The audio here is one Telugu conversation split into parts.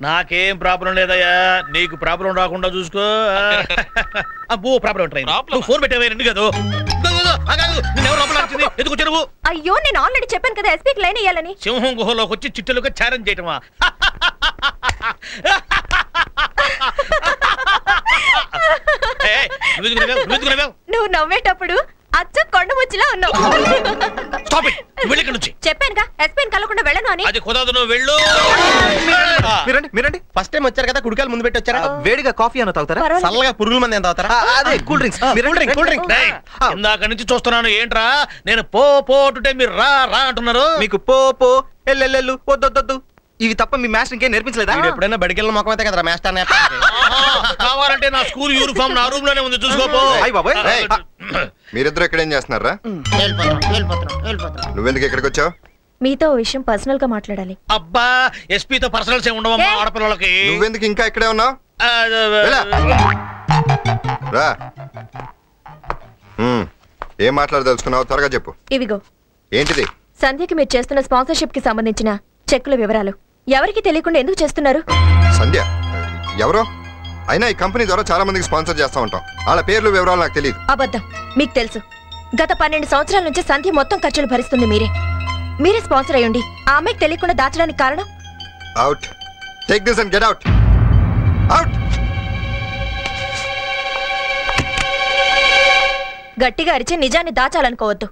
నాకేం ప్రాబ్లం లేదయ్యా, నీకు ప్రాబ్లం రాకుండా చూసుకో. అబ్బో ప్రాబ్లం నువ్వు ఫోన్ పెట్టావే రెండు కదా. ఎందుకు వచ్చావు? అయ్యో నేను ఆల్రెడీ చెప్పాను కదా ఎస్పీకి లైన్ ఇయ్యాలని. సింహం గుహలోకి వచ్చి చిట్టెలుగా ఛాలెంజ్ చేయటమా? నువ్వు నవ్వేటప్పుడు అచ్చ కొండముచ్చిలా ఉన్నావు. చెప్పానుగా ఎస్పీని కలవకుండా వెళ్ళను అని. అది కుదరదు, నువ్వు వెళ్ళు. మీరండి ఫస్ట్ టైం వచ్చారు కదా, కుడికాయలు ముందు పెట్టి వచ్చారా? వేడిగా కాఫీ అన్న తాగుతారా? చల్లగా పురుగుల మంది ఏం తాగుతారా? అదే కూల్ డ్రింక్స్. కూల్ డ్రింక్ ఇందాక నుంచి చూస్తున్నాను. ఏంట్రా నేను పో పోటుంటే మీరు రా రా అంటున్నారు. మీకు పో పో ఎల్లెల్లు వద్దొద్దు ఇవి తప్ప మీ మాస్టర్ ఇంకేం నేర్పించలేదా? ఎప్పుడైనా బడికెళ్ళిన మొఖం అయితే కదా మాస్టర్. కావాలంటే నా స్కూల్ యూనిఫామ్ నా రూమ్ లోనే ఉంది, చూసుకోపో. మీరిద్దరు ఎక్కడ ఏం చేస్తున్నారా? నువ్వెందుకు ఎక్కడికి వచ్చావు? మీతో విషయం పర్సనల్ గా మాట్లాడాలి. అబ్బా ఎస్పీతో పర్సనల్స్ ఏమి ఉండవమ్మా ఆడపిల్లలకి. నువ్వెందుకు ఇంకా ఇక్కడే ఉన్నావు? రా. ఏం మాట్లాడదలుచుకున్నావు? త్వరగా చెప్పు. ఇవిగో. ఏంటిది? సంధ్యకి మీరు చేస్తున్న స్పాన్సర్షిప్ కి సంబంధించిన చెక్కుల వివరాలు. ఎవరికి తెలియకుండా ఎందుకు చేస్తున్నారు? సంధ్య ఎవరో? అయినా ఈ కంపెనీ ద్వారా చాలా మందికి స్పాన్సర్ చేస్తా ఉంటాం. వాళ్ళ పేర్లు వివరాలు నాకు తెలియదు. అబద్ధం. మీకు తెలుసు. గత 12 సంవత్సరాల నుంచి సంధ్య మొత్తం ఖర్చులు భరిస్తుంది మీరే స్పాన్సర్ అయ్యండి. ఆ అమ్మాయికి తెలియకుండా దాచడానికి కారణం? Out. Take this and get out. Out. గట్టిగా అరిచి నిజాన్ని దాచాలనుకోవద్దు.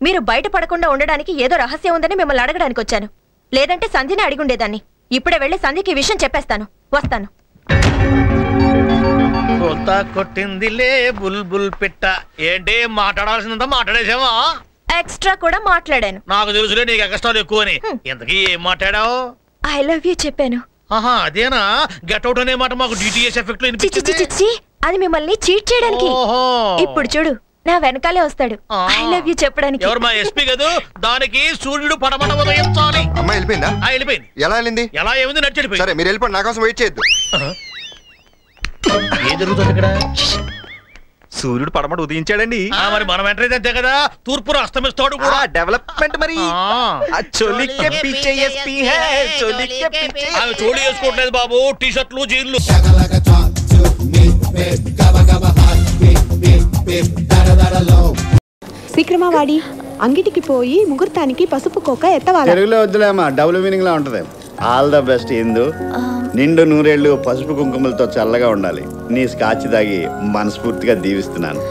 మీరు బయటపడకుండా ఉండడానికి ఏదో రహస్యం ఉందని మిమ్మల్ని అడగడానికి వచ్చాను. లేదంటే సంధ్యని అడిగుండేదాన్ని. ఇప్పుడే వెళ్ళి సంధ్యకి ఈ విషయం చెప్పేస్తాను. వస్తాను. కొట్టిందిలే బుల్బుల్ పెట్ట. ఏంటి మాట్లాడాల్సిందంతా మాట్లాడేసావా? ఎక్స్ట్రా కూడా మాట్లాడాను. నాకు తెలుసులే నీకు ఎక్స్ట్రా ఎక్కువని. ఇంతకీ ఏం మాట్లాడావు? ఐ లవ్ యూ చెప్పాను. ఆహా అదేనా? గెట్ అవుట్ అనే మాట మాకు డిటిఎస్ ఎఫెక్ట్ లో వినిపించింది. అది మిమ్మల్ని చీట్ చేయడానికి. ఇప్పుడు చూడు నా వెనకాలే వస్తాడు ఐ లవ్ యూ చెప్పడానికి. ఎవరు? మా ఎస్పీ కదా. దానికి సూర్యుడు పడమట ఉదయించాలి. అమ్మాయి వెళ్ళిపోయిందా? వెళ్ళిపోయింది. ఎలా వెళ్ళింది? ఎలా ఏముంది? నడిచిపోయింది. సరే మీరు వెళ్ళిపోండి, నా కోసం వెయిట్ చేయొద్దు. ఏం జరుగుతుంది ఇక్కడ? సూర్యుడు పడమట ఉదయించాడండి. మరి మనం ఎంటర్ అంతే కదా, తూర్పును అస్తమిస్తాడు కూడా. డెవలప్మెంట్ మరి. చోలీ వేసుకోవట్లేదు బాబు, టీ షర్ట్లు జీన్లు. విక్రమవాడి అంగిటికి పోయి ముహూర్తానికి పసుపు కోక ఎత్తవాలి. తెలుగులో వద్దులేమా, డబుల్ మీనింగ్ లా ఉంటది. ఆల్ ద బెస్ట్ ఇందు. నిండు నూరేళ్లు పసుపు కుంకుమలతో చల్లగా ఉండాలి. నీ స్కాచ్ తాగి మనస్ఫూర్తిగా దీవిస్తున్నాను.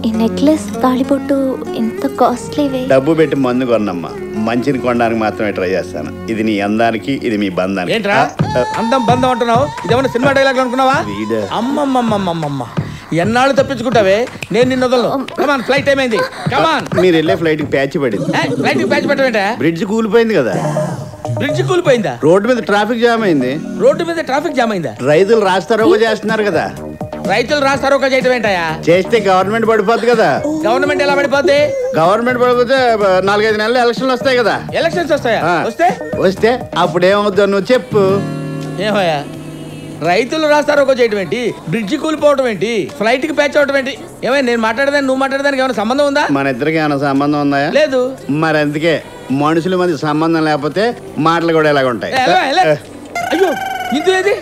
ఈ నెక్లెస్ తాళిబొట్టు ఎంత కాస్ట్లీ. డబ్బు పెట్టి మందు కొన్నమ్మా, మంచిని కొనడానికి మాత్రమే ట్రై చేస్తాను. ఇది నీ అందానికి, ఇది మీ బంధానికి. అందం బంధం అంటున్నావు, ఇదేమన్నా సినిమా డైలాగ్ అనుకున్నావా? అమ్మమ్మమ్మమ్మమ్మ ఎన్నాళ్ళు తప్పించుకుంటావే, నేను నిన్ను వదలను. ఫ్లైట్ టైం అయింది. కమాన్. మీరు వెళ్ళే ఫ్లైట్ కి ప్యాచ్ పడింది. ఫ్లైట్ కి ప్యాచ్ పెట్టవేంటా? బ్రిడ్జ్ కూలిపోయింది కదా. బ్రిడ్జ్ కూలిపోయిందా? రోడ్డు మీద ట్రాఫిక్ జామ్ అయింది. రోడ్డు మీద ట్రాఫిక్ జామ్ అయిందా? రైతులు రాస్తారోకో చేస్తున్నారు కదా. రైతులు రాస్తారోకో చేయటం ఏంటయా? చేస్తే గవర్నమెంట్ పడిపోద్ది కదా. గవర్నమెంట్ ఎలా పడిపోద్ది? గవర్నమెంట్ పడిపోతే 4-5 నెలలు ఎలక్షన్లు వస్తాయి కదా. ఎలక్షన్స్ వస్తాయా? వస్తే అప్పుడేమవుద్దో నువ్వు చెప్పు. ఏమయ్యా, రైతులు రాస్తారోకో చేయటం ఏంటి? బ్రిడ్జి కూలిపోవటం ఏంటి? ఫ్లైట్ కి ప్యాచ్ అవటం ఏంటి? ఏమైనా నేను మాట్లాడదాన్ని నువ్వు మాట్లాడదానికి ఏమైనా సంబంధం ఉందా? మన ఇద్దరికి ఏమైనా సంబంధం ఉందా? లేదు. మరి అందుకే మనుషుల మధ్య సంబంధం లేకపోతే మాటలు కూడా ఎలాగ ఉంటాయి. అయ్యో ఇందు ఏది?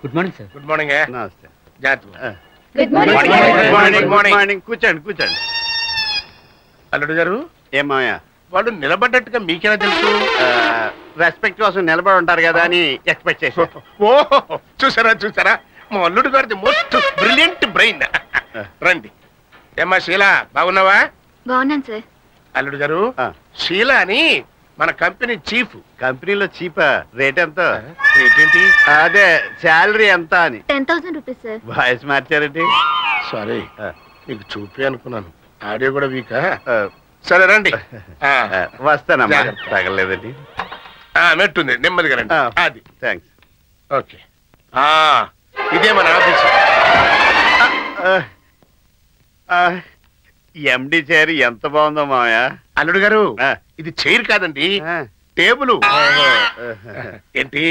Good morning sir. Good morning. నమస్తే. కూర్చోండి కూర్చోండి. అల్లుడు గారు. ఏమాయా? వాళ్ళు నిలబడ్డట్టుగా మీకెలా తెలుసు? రెస్పెక్ట్ కోసం నిలబడి ఉంటారు కదా అని ఎక్స్పెక్ట్ చేశాను. ఓహో చూసారా మా అల్లుడు గారిది మోస్ట్ బ్రిలియంట్ బ్రెయిన్. రండి. ఏమ్మా షీలా, బాగున్నావా? బాగున్నాను సార్. అల్లుడు గారు, షీలా అని మన కంపెనీ చీఫ్. కంపెనీలో చీపా? రేట్ ఎంత? ఏంటి? అదే శాలరీ ఎంత అని. 10,000 రూపీస్ సార్. వాయిస్ మార్చారండి. సారీ, మీకు చూపి అనుకున్నాను. ఆడియో కూడా వీకా. సరే రండి. వస్తానమ్మా. తగలేదండి. మెట్టుంది, నెమ్మదిగా రండి. అది థ్యాంక్స్. ఓకే. ఇదే మన ఆఫీస్. ఎండి చైర్ ఎంత బాగుందో మామయ్య. అల్లుడు గారు, ఇది చైర్ కాదండి, టేబుల్. ఏంటి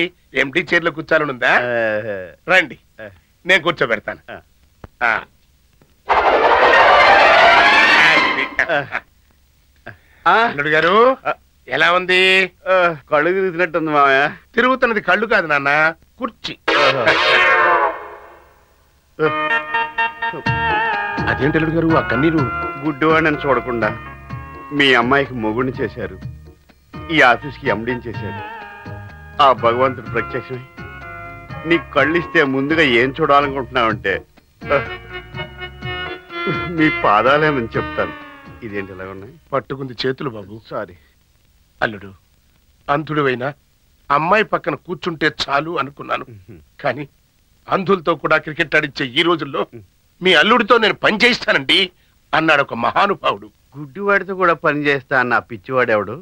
ఎండి చైర్ లో కూర్చోాలనుందా? రండి, నేను కూర్చోబెడతాను. అల్లుడు గారు ఎలా ఉంది? కళ్ళు తిరుగుతున్నట్టుంది మామయ్య. తిరుగుతున్నది కళ్ళు కాదు నాన్న, కుర్చీ. అదేంటి అల్లుడు గారు ఆ కన్నీరు? గుడ్డివాడిని చూడకుండా మీ అమ్మాయికి మొగుడిని చేశారు, ఈ ఆఫీస్కి ఎండీని చేశారు. ఆ భగవంతుడు ప్రత్యక్షమై నీకు కళ్ళు ఇస్తే ముందుగా ఏం చూడాలనుకుంటున్నావంటే మీ పాదాలేమని చెప్తాను. ఇదేంటి ఇలా ఉన్నాయి? పట్టుకుంది చేతులు బాబు. సారీ అల్లుడు, అంధుడువైనా అమ్మాయి పక్కన కూర్చుంటే చాలు అనుకున్నాను. కానీ అంధులతో కూడా క్రికెట్ ఆడించే ఈ రోజుల్లో మీ అల్లుడితో నేను పని చేయిస్తానండి అన్నాడు ఒక మహానుభావుడు. గుడ్డివాడితో కూడా పని చేస్తా అన్న పిచ్చివాడెవడు?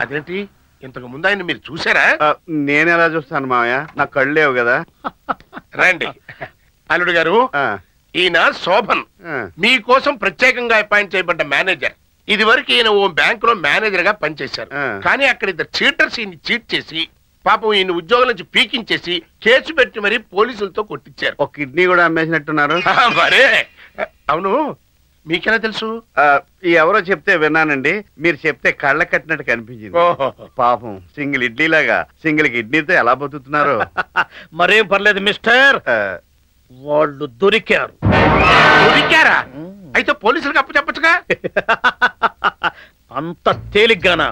అదేంటి ఇంతకు ముందు ఆయన మీరు చూసారా? నేనెలా చూస్తాను మామయ్య, నాకు కళ్ళు లేవు కదా. రండి అల్లుడు గారు, ఈయన శోభన్, మీకోసం ప్రత్యేకంగా అపాయింట్ చేయబడ్డ మేనేజర్. ఇది వరకు ఈయన ఓ బ్యాంక్ లో మేనేజర్ గా పనిచేశారు. కానీ అక్కడ ఇద్దరు చీటర్స్ ఈయన చీట్ చేసి పాపం ఈయన ఉద్యోగం నుంచి పీకించేసి కేసు పెట్టి మరీ పోలీసులతో కొట్టించారు. ఒక కిడ్నీ కూడా అమ్మేసినట్టున్నారు. మరే అవును, మీకెలా తెలుసు? ఎవరో చెప్తే విన్నానండి. మీరు చెప్తే కళ్ళ కట్టినట్టు కనిపించింది. పాపం సింగిల్ ఇడ్లీ లాగా సింగిల్ కిడ్నీతో ఎలా బతుకుతున్నారు? మరేం పర్లేదు మిస్టర్, వాళ్ళు దొరికారు. దొరికారా? అయితే పోలీసులకు అప్పు చెప్పచ్చుగా. అంత తేలిగ్గానా?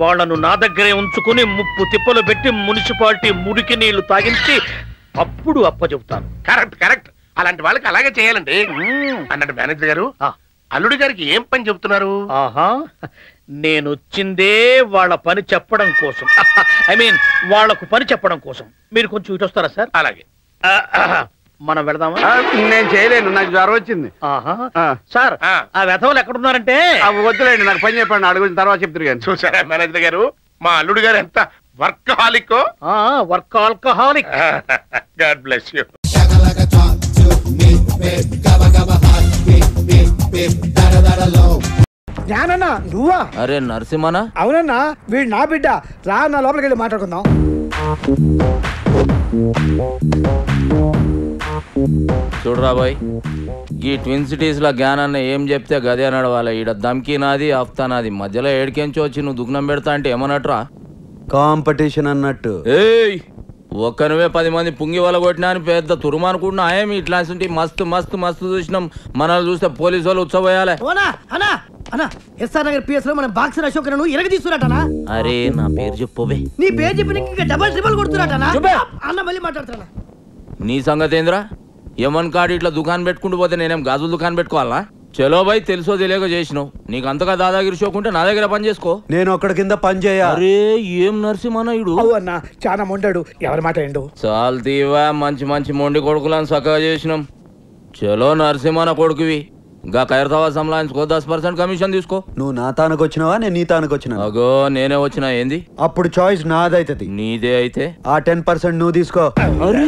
వాళ్లను నా దగ్గరే ఉంచుకుని ముప్పు తిప్పలు పెట్టి మున్సిపాలిటీ మురికి నీళ్లు తాగించి అప్పుడు అప్పచెబుతాను. కరెక్ట్ కరెక్ట్, అలాంటి వాళ్ళకి అలాగే చేయాలండి అన్నట్టు మేనేజర్ గారు, అల్లుడి గారికి ఏం పని చెబుతున్నారు? ఆహా, నేను వచ్చిందే వాళ్ళ పని చెప్పడం కోసం. ఐ మీన్ వాళ్లకు పని చెప్పడం కోసం. మీరు కొంచెం ఇటు వస్తారా సార్? అలాగే. మనం వెళదామా? నేను చేయలేను, నాకు జ్వరం వచ్చింది. సార్ ఆ వెధవలు ఎక్కడున్నారంటే? వద్దులేండి, నాకు పని చెప్పండి, అడుగు తర్వాత చెప్తారు. కానీ చూసారా మేనేజర్ గారు, మా అల్లుడు గారు ఎంత workaholic. Workaholic. God bless you. జ్ఞానన్నా నువ్వా? అరే నరసింహనా? అవునన్నా, వీడు నా బిడ్డ. రా నా లోపలికి వెళ్ళి మాట్లాడుకుందాం. చూడరా బాయ్, ఈ ట్విన్ సిటీస్ లో జ్ఞానాన్న ఏం చెప్తే గదే నడవాలి. ఈడ దమ్కి నాది, ఆఫ్తా నాది. మధ్యలో ఏడికెంచి వచ్చి నువ్వు దుగ్నం పెడతా అంటే ఏమన్నట్రా? కాంపిటీషన్ అన్నట్టు. ఏయ్, ఒక్కనువే 10 మంది పుంగి వల కొట్టినా అని పెద్ద తురుమనుకుంటున్నా. ఏమి ఇట్లాంటి మస్తు మస్తు మస్తు చూసినాం. మనల్ని చూస్తే పోలీసు వాళ్ళు ఉత్సవయాలే. ఎస్ఆర్ పిఎస్ లో మన బాక్సర్ అశోక్ ఇరగ తీసుకురాటనా? అరే నా పేరు చెప్పవే. నీ పేరు చెప్పి ఇంకా డబల్ ట్రిబల్ కొడుతురాటనా? అన్న మళ్ళీ మాట్లాడుతున్నా. నీ సంగతి ఏంద్రా? యమన్ కాడు ఇట్లా దుకాణం పెట్టుకుంటూ పోతే నేనేం గాజుల దుకాణం పెట్టుకోవాలా? చలో బాయ్, తెలుసో తెలియక చేసినావు. నీకు అంతగా దాదాగిరి షోకుంటే నా దగ్గర పని చేసుకో. నేను ఒక్కడి కింద పని చేయ. అరే ఏం నరసింహనాయుడు అన్న, చాలా మొండాడు. ఎవరి మాట ఏండు? చాలు తీవా, మంచి మంచి మొండి కొడుకులను చక్కగా చేసినాం. చలో నరసింహన కొడుకువి, గా ఖైరతావా సంలాయించుకో, 10% కమిషన్ తీసుకో. నువ్వు నా తానకు వచ్చినావా, నేను నీ తానకు వచ్చినా? అగో నేనే వచ్చినా. ఏంది? అప్పుడు చాయిస్ నాదైతది. నీదే అయితే ఆ 10% నువ్వు తీసుకో. అరే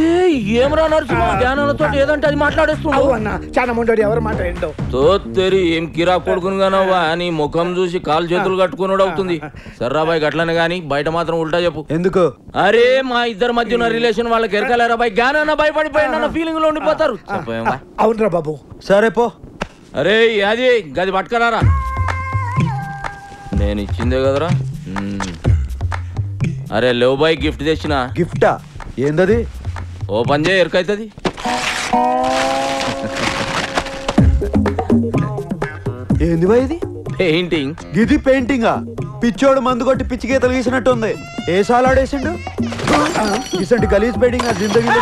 ఏమరా నరసింహ, జ్ఞానాలతో ఏదంటే అది మాట్లాడేస్తున్నావు. చాలా మొండాడు. ఎవరి మాట ఏంటో? తోత్తెరి ఏం కిరా కొడుకునుగానవ్వా అని ముఖం చూసి కాలు చేతులు కట్టుకున్నాడు అవుతుంది. సర్రాబాయ్ గట్లనే గాని బయట మాత్రం ఉల్టా చెప్పు. ఎందుకు? అరే మా ఇద్దరి మధ్య ఉన్న రిలేషన్ వాళ్ళకి ఎరకలేరా బాయ్? జ్ఞానాన్న భయపడిపోయిన ఫీలింగ్ లో ఉండిపోతారు. అవునరా బాబు. సరే పో. అరే అది గది పట్టుకరారా, నేను ఇచ్చిందే కదరా. అరే లేవు బాయ్, గిఫ్ట్ తెచ్చిన. గిఫ్టా? ఏందది? ఓపెన్ చేయ, ఎరకైతుంది. ఏంది బాయ్ ఇది? పెయింటింగ్. ఇది పెయింటింగా? పిచ్చోడు మందు కొట్టి పిచ్చి గీతలు గీసినట్టుంది. ఏ సాలాడేసిండు? ఇసంటి గలీజ్ పెయింటింగ్ నా జిందగీలో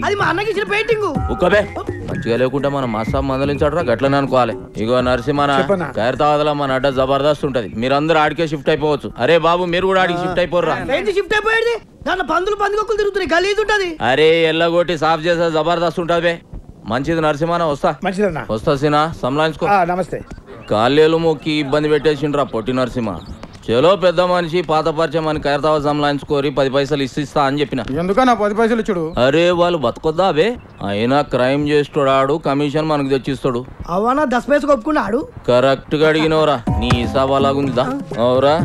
అది మా అన్నకి ఇచ్చిన పెయింటింగ్. ఉక్కబే, మంచిగా లేకుంటే మనం మస్తు మందలించాడురా, గట్లనే అనుకోవాలి. ఇగో నరసింహన, ఖైరతాబాద్లో మన అడ్డ జబర్దస్త్ ఉంటది. మీరందరూ ఆడికే షిఫ్ట్ అయిపోవచ్చు. అరే బాబు మీరు కూడా ఆడికి షిఫ్ట్ అయిపోర్రా. షిఫ్ట్ అయిపోయేది దాంట్లో పందులు పందికొక్కులు తిరుగుతున్నాయి, గలీజ్ ఉంటది. అరే ఎల్లగొట్టి సాఫ్ చేసే జబర్దస్త్ ఉంటది. మంచిది నరసింహన, వస్తా. మంచిదన్నా. వస్తా సినా, సంలాయించుకో. నమస్తే. కాళ్ళేలు మొక్కి ఇబ్బంది పెట్టేసిండ్రా పొట్టి నరసింహ. చలో పెద్ద మనిషి పాత పరిచయం అని ఖైరతాబాద్ సంలాయించుకోరి 10 పైసలు ఇస్తా అని చెప్పిన. ఎందుకన్నా 10 పైసలు ఇచ్చుడు? అరే వాళ్ళు బతకొద్దా అవే, అయినా క్రైమ్ చేస్తాడు కమిషన్ మనకు తెచ్చిస్తాడు. అవనా 10 పైసలు ఒప్పుకున్నాడు. కరెక్ట్ గా అడిగినవరా, నీ హిసాబ్ అలాగుందిదా? అవురా,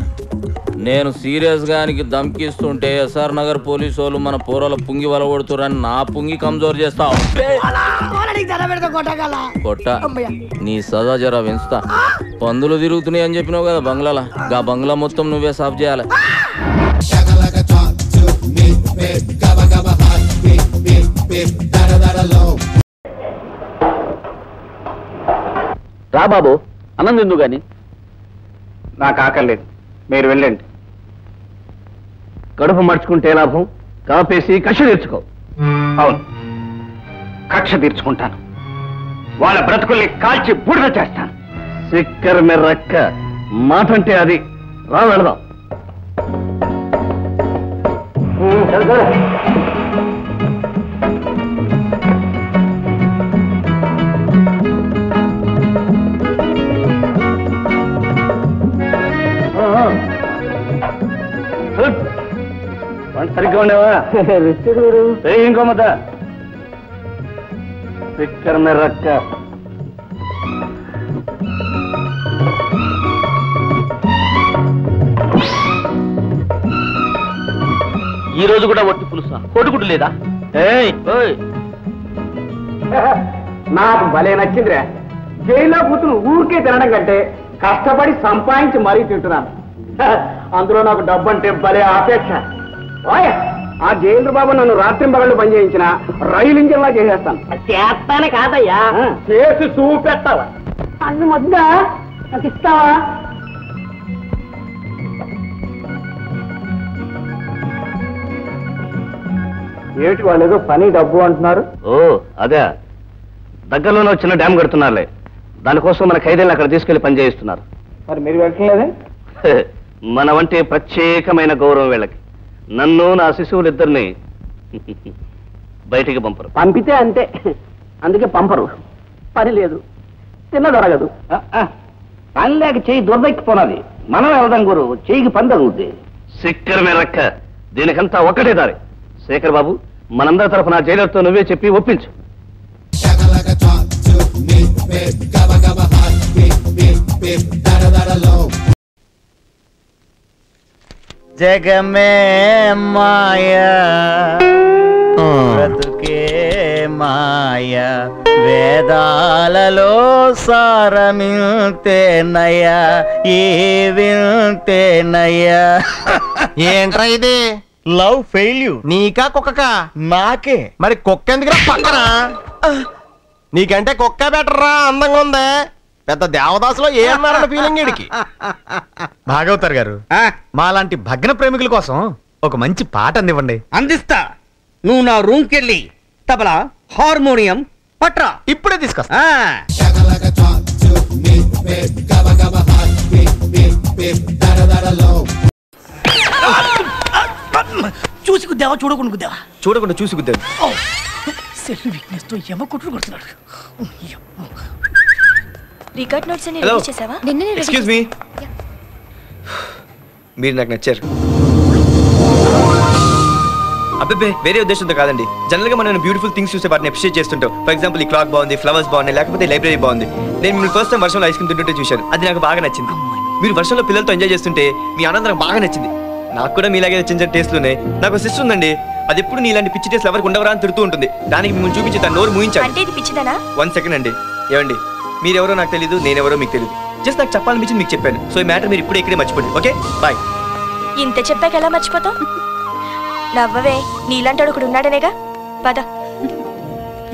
నేను సీరియస్ గానికి ధమ్కిస్తుంటే ఎస్ఆర్ నగర్ పోలీసు వాళ్ళు మన పోరాల పుంగి వల కొడుతురని నా పుంగి కమ్జోర్ చేస్తావు. కొట్ట నీ సదా జరా పెంచుతా. పందులు తిరుగుతున్నాయి అని చెప్పినావు కదా బంగ్లాలా, గా బంగ్లా మొత్తం నువ్వే సాఫ్ చేయాలి. రా బాబు, అన్నం తిందు గాని. నాకు ఆకలేదు, మీరు వెళ్ళండి. కడుపు మర్చుకుంటే లాభం, కాపేసి కక్ష తీర్చుకో. అవును, కక్ష తీర్చుకుంటాను. వాళ్ళ బ్రతుకుల్ని కాల్చి బూడిద చేస్తాను. సిక్కర్ మెర్రక్క మాట అంటే అది. రా వెళదాం. సరిగ్గా ఉండేవా? ఇంకో మత సిక్కర్ మెర్రక్క. ఈ రోజు కూడా ఒట్టి పులుసా? కోడిగుడ్డు లేదా? నాకు భలే నచ్చిందిరా. జైల్లో కూతురు ఊరికే తినడం కంటే కష్టపడి సంపాదించి మరీ తింటున్నాను. అందులో నాకు డబ్బు అంటే భలే ఆపేక్ష. ఆ జైలు బాబు నన్ను రాత్రింబగళ్ళు పనిచేయించిన రైలు ఇంజిన్ లా చేసేస్తాను. చేస్తానే కాదయ్యా, చేసి చూపెట్టావా? అన్ను వద్ద నాకు ఇస్తావా? ఏమిటి వాళ్ళు ఏదో పని డబ్బు అంటున్నారు? ఓ అదే, దగ్గరలోనే వచ్చిన డ్యామ్ కడుతున్నారులే, దానికోసం మన ఖైదీలను అక్కడ తీసుకెళ్లి పని చేయిస్తున్నారు. మరి మీరు వెళ్ళలేదే? మన వంటి ప్రత్యేకమైన గౌరవం వీళ్ళకి. నన్ను నా శిశువులిద్దరిని బయటికి పంపరు. పంపితే అంతే, అందుకే పంపరు. పని లేదు, తిన్న దొరగదు. పని లేక చెయ్యి దుర్దెక్కిపోనది. మనం వెళ్దాం గురు, చెయ్యికి పని తగ్గుద్ది. సిక్కర్ మెరక్క, దీనికంతా ఒక్కటే దారి. శేఖర్ బాబు, మనందరి తరఫున జైలర్తో నువ్వే చెప్పి ఒప్పించు. జగమే మాయా బ్రతుకే మాయా, వేదాలలో సారమింతేనయ్యా, ఈ వింతేనయ్యా. ఏంట్రా ఇది? Love failure. నీకా కుక్కకా? నాకే. మరి కుక్క ఎందుకు పక్కన? నీకంటే కుక్క బెటర్ రా, అందంగా ఉందే. పెద్ద దేవదాసులో ఏమన్నారన్న ఫీలింగ్ వీడికి. భాగవతార్ గారు, మాలాంటి భగ్న ప్రేమికుల కోసం ఒక మంచి పాట అందివ్వండి. అందిస్తా. నువ్వు నా రూమ్కి వెళ్ళి తబలా, హార్మోనియం పట్రా, ఇప్పుడే తీసుకొస్తా. చూసి గుద్దావా? చూడకుండా గుద్దావా? చూడకుండా చూసి గుద్దాను. సెల్ వీక్నెస్ తో ఎమ కొట్టుడు కొడుతున్నాడు. రికార్డ్ నోట్స్ అన్ని హలో రెడీ చేసావా? ఎక్స్క్యూజ్ మీ, మీరు నాకు నచ్చారు. అబ్బే వేరే ఉద్దేశంతో కాదండి. జనరల్ గా మనం బ్యూటిఫుల్ థింగ్స్ చూస్తే వాటిని అప్రిషియేట్ చేస్తుంటాం. ఫర్ ఎగ్జాంపుల్ ఈ క్లాక్ బాగుంది, ఫ్లవర్స్ బాగున్నాయి, లేకపోతే లైబ్రరీ బాగుంది. నేను మీరు ఫస్ట్ టైం వర్షంలో ఐస్ క్రీమ్ తింటుంటే చూశాను, అది నాకు బాగా నచ్చింది. మీరు వర్షంలో పిల్లలతో ఎంజాయ్ చేస్తుంటే మీ ఆనందం బాగా నచ్చింది. నాకు కూడా మీలాగే చిన్న చిన్న టేస్ట్లు ఉన్నాయి. నాకు సిస్టర్ ఉందండి, అది ఎప్పుడు నీలాంటి పిచ్చి టేస్ట్ ఎవరికి ఉండవరా అని తిడుతూ ఉంటుంది. దానికి మిమ్మల్ని చూపించి తన నోరు మూయించాలి. అంటే ఇది పిచ్చిదనా? 1 సెకండ్ అండి. ఏమండి, మీరెవరో నాకు తెలీదు, నేనెవరో మీకు తెలియదు. జస్ట్ నాకు చెప్పాలనిపించి మీకు చెప్పాను. సో ఈ మ్యాటర్ మీరు ఇక్కడే మర్చిపోండి. Okay, bye. ఇంత చెప్పాక ఎలా మర్చిపోతావు? నవ్వవే, నీలాంటి ఒకడు ఉన్నాడనేగా. పద.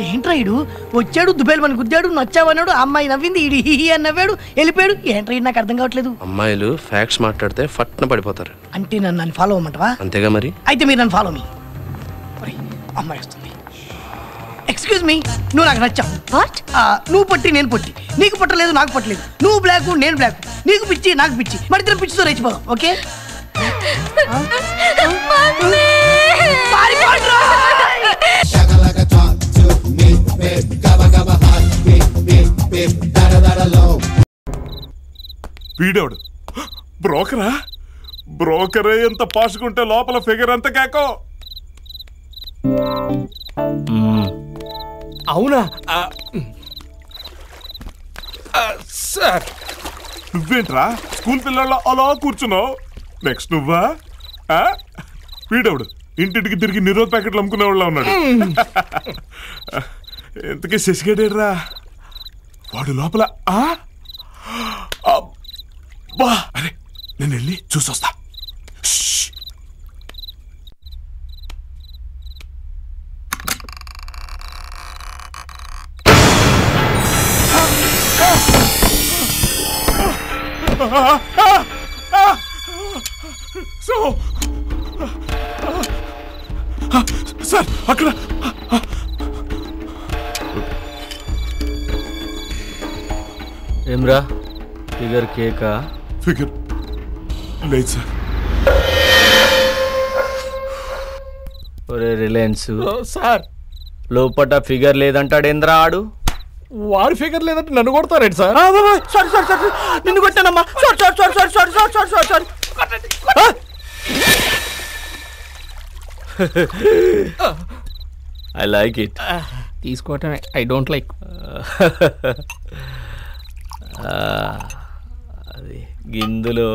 ఏంట్రా ఇడు వచ్చాడు, దుబేలు మన గుద్దాడు, నచ్చావన్నాడు, అమ్మాయి నవ్వింది, ఇడి హీ అని నవ్వాడు, వెళ్ళిపోయాడు. ఏంట్రా ఇది నాకు అర్థం కావట్లేదు. అమ్మాయిలు ఫ్యాక్ట్స్ మాట్లాడితే ఫట్న పడిపోతారు. అంటే నన్ను ఫాలో అవ్వమంటావా? అంతేగా మరి. అయితే మీరు నన్ను ఫాలో మీ. అమ్మాయి వస్తుంది. ఎక్స్క్యూజ్ మీ, నువ్వు నాకు నచ్చావు. నువ్వు పట్టి నేను పొట్టి, నీకు పట్టలేదు నాకు పట్టలేదు, నువ్వు బ్లాక్ నేను బ్లాక్, నీకు పిచ్చి నాకు పిచ్చి, మరి ఇద్దరు పిచ్చితో రెచ్చిపోదాం. ఓకే? వీడోడు బ్రోకరా? బ్రోకరే ఎంత పాసుకుంటే లోపల ఫిగర్ ఎంత కేకో. అవునా సార్? నువ్వేంట్రా స్కూల్ పిల్లల అలా కూర్చున్నావు? నెక్స్ట్ నువ్వా? వీడవుడు ఇంటింటికి తిరిగి నిరోధ ప్యాకెట్లు అమ్ముకునే వాళ్ళ ఉన్నాడు. ఎంతకీ శశిగడేడ్రా వాడు లోపల. అబ్బా, అరే నేను వెళ్ళి చూసొస్తా. సార్ అక్కడ ఏమ్రా ఫిగర్ కేకా? ఫిగర్ లేదు సార్. ఒరే రిలయన్స్ సార్, లోపట ఫిగర్ లేదంటాడేంద్రా ఆడు? వారి ఫిగర్ లేదంటే నన్ను కొడతారేంటి సార్? సారీ సారీ సారీ, నిన్ను కొట్టానమ్మా. Sorry sorry sorry sorry sorry sorry sorry sorry. I like it. తీసుకోవటం ఐ డోంట్ లైక్. అది గిందులో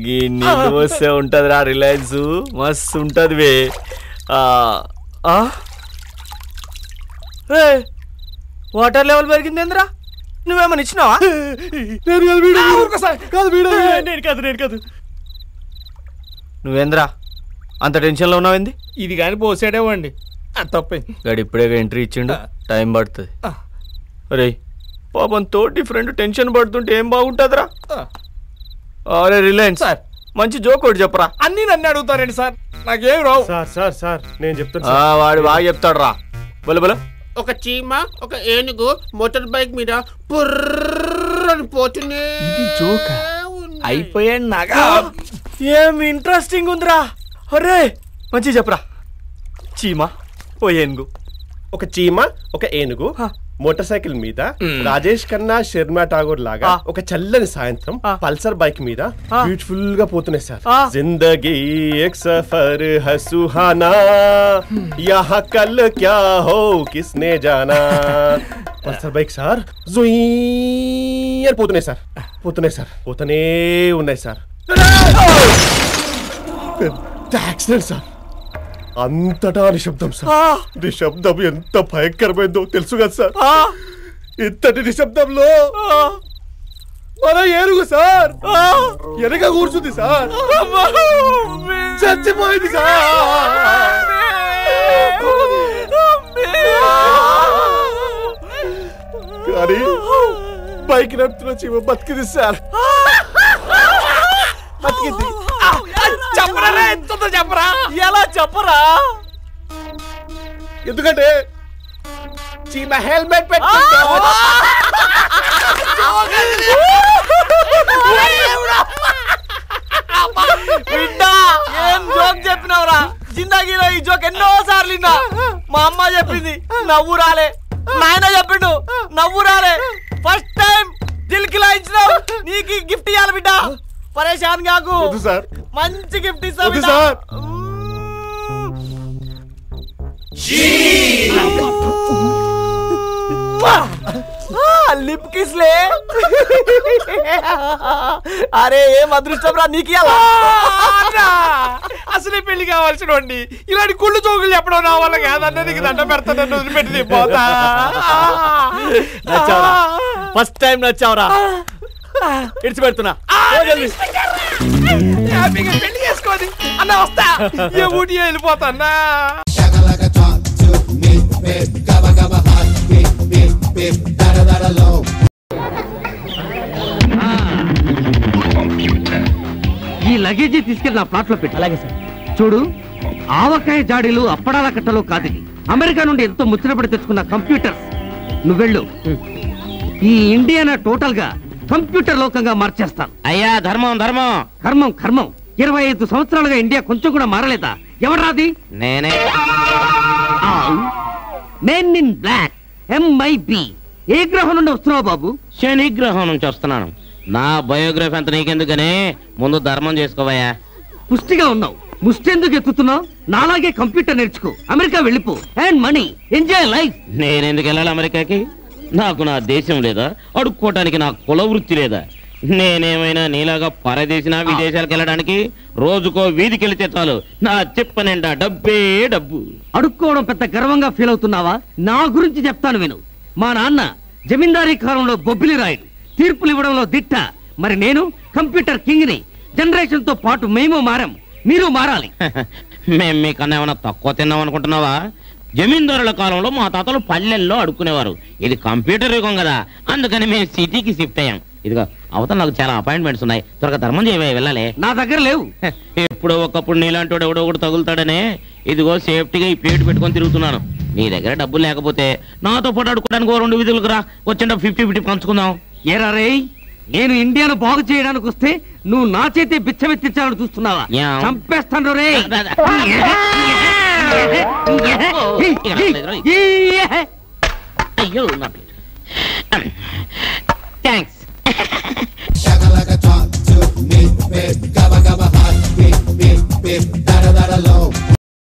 గిన్ని వస్తే ఉంటుందిరా రిలయన్స్, మస్తు ఉంటుంది వే. వాటర్ లెవెల్ పెరిగింది ఏంద్రా? నువ్వేమని ఇచ్చినావా? నేను కాదు. నువ్వేంద్రా అంత టెన్షన్లో ఉన్నావేంది? ఇది కానీ పోసాడేవండి, తప్పే. గాడు ఇప్పుడే ఎంట్రీ ఇచ్చిండు, టైం పడుతుంది. అరే పాపం తోటి ఫ్రెండ్ టెన్షన్ పడుతుంటే ఏం బాగుంటుందిరా? అరే రిలయన్స్ సార్, మంచి జోక్ ఒకటి చెప్పరా. అన్నీ నన్ను అడుగుతారండి సార్, నాకేం రావు. సార్ నేను చెప్తాను. వాడు బాగా చెప్తాడు రా. బల ఒక చీమ ఒక ఏనుగు మోటార్ బైక్ మీద పుర్రని పోతూనే. ఇది జోక్ అయిపోయాడు నాగా. ఏం ఇంట్రెస్టింగ్ ఉందిరా. అరే మంచి చెప్పరా. చీమ ఓ ఏనుగు. ఒక చీమ ఒక ఏనుగు మోటార్ సైకిల్ మీద రాజేష్ ఖన్నా శర్మ ఠాగూర్ లాగా ఒక చల్లని సాయంత్రం పల్సర్ బైక్ మీద బ్యూటిఫుల్ గా పోతున్నాయి సార్. జిందగీ ఎక్ సఫర్ హై సుహానా, యహా కల్ క్యా హో కిస్నే జానా. పల్సర్ బైక్ సార్ జుయ్ అని పోతున్నాయి సార్, పోతూనే ఉన్నాయి సార్. పెద్ద యాక్సిడెంట్ సార్. అంతటా నిశ్శబ్దం సార్. నిశ్శబ్దం ఎంత భయంకరమైందో తెలుసు కదా సార్. ఇంతటి నిశ్శబ్దంలో మన ఏనుగు సార్ వెనక కూర్చుంది సార్, చచ్చిపోయింది సార్. కానీ బైక్ నడుపుతున్న చీమ బతికింది సార్, బతికింది. చెప్పరా, ఎంత చెప్పరా, ఎలా చెప్పరా? ఎందుకంటే చీమ హెల్మెట్ ఏం జోక్ చెప్పినావురా? జిందగీలో ఈ జోక్ ఎన్నో సార్లు విన్నా. మా అమ్మ చెప్పింది, నవ్వు రాలే. నాయన చెప్పిండు, నవ్వు రాలే. ఫస్ట్ టైం దిల్కి లాయించినావు. నీకు గిఫ్ట్ ఇవ్వాలి బిడ్డ, పరేషాన్ కాకు. మంచి గిఫ్ట్ ఇస్తా సార్. లిప్ కిస్లే. అరే ఏం అదృష్టం రా నీకు. అసలే పెళ్లి కావాల్సిన వాడిని ఇలాంటి కుళ్ళు చోకులు చెప్పడం నా వల్ల కాదన్న. నీకు దండ పెడతాను, వదిలిపెట్టి పోతా. నచ్చావరా? First time నచ్చావరా? ఇడిచి పెడుతున్నా. పెళ్లి చేసుకోండి అన్న, వస్తా. ఏ ఊటి వెళ్ళిపోతా అన్నా. ఈ లగేజీ తీసుకెళ్ళి నా ప్లాట్ లో పెట్టి. అలాగే సార్. చూడు, ఆవకాయ జాడీలు అప్పడాల కట్టలు కాదు, అమెరికా నుండి ఎంతో ముచ్చటపడి తెచ్చుకున్న కంప్యూటర్స్. నువ్వెళ్ళు, ఈ ఇండియానా టోటల్ గా కంప్యూటర్ లోకంగా మార్చేస్తాను. అయ్యా ధర్మం ధర్మం. కర్మం కర్మం. 25 సంవత్సరాలుగా ఇండియా కొంచెం కూడా మారలేదా? ఎవరాది? నేనే. Men in black, MIB. ఏ గ్రహం నుండి వస్తున్నావు బాబు? శని గ్రహం నుంచి వస్తున్నాను. నా బయోగ్రఫీ అంత నీకెందుకని ముందు ధర్మం చేసుకోవయ్యా. పుష్టిగా ఉన్నావు. ముష్టెందుకు ఎత్తుతున్నావు? నాలాగే కంప్యూటర్ నేర్చుకో, అమెరికా వెళ్ళిపో, అండ్ మనీ, ఎంజాయ్ లైఫ్. నేనెందుకు వెళ్ళాలి అమెరికాకి? నాకు నా దేశం లేదా? అడుక్కోవటానికి నా కుల వృత్తి లేదా? నేనేమైనా నీలాగా పరదేశినా విదేశాలకు వెళ్ళడానికి రోజుకో వీధికి వెళితే చాలు నా చెప్పనండా డబ్బే డబ్బు. అడుక్కోవడం పెద్ద గర్వంగా ఫీల్ అవుతున్నావా? నా గురించి చెప్తాను విను. మా నాన్న జమీందారీ కాలంలో బొబ్బిలి రాయుడు, తీర్పులు ఇవ్వడంలో దిట్ట. మరి నేను కంప్యూటర్ కింగ్ ని. జనరేషన్ తో పాటు మేము మారాం, మీరు మారాలి. మేం మీకన్నా ఏమైనా తక్కువ తిన్నాం అనుకుంటున్నావా? జమీందారుల కాలంలో మా తాతలు పల్లెల్లో అడుక్కునేవారు. ఇది కంప్యూటర్ యుగం కదా, అందుకని మేము సిటీకి షిఫ్ట్ అయ్యాం. ఇదిగో అవతల నాకు చాలా అపాయింట్మెంట్స్ ఉన్నాయి, త్వరగా ధర్మం చేయవే, వెళ్ళాలి. నా దగ్గర లేవు. ఎప్పుడో ఒకప్పుడు నీలాంటి ఎవడో ఒకటి తగులుతాడనే ఇదిగో సేఫ్టీగా ఈ ప్లేట్ పెట్టుకొని తిరుగుతున్నాను. నీ దగ్గర డబ్బులు లేకపోతే నాతో పాటు అడుక్కోవడానికి 2 విధులకు రా, వచ్చిన 50-50 పంచుకుందాం. ఏరా రే, నేను ఇండియాను బాగు చేయడానికి వస్తే నువ్వు నా చేతి బిచ్చమెత్తించాలని చూస్తున్నావా? చంపేస్తాను రే. అయ్యో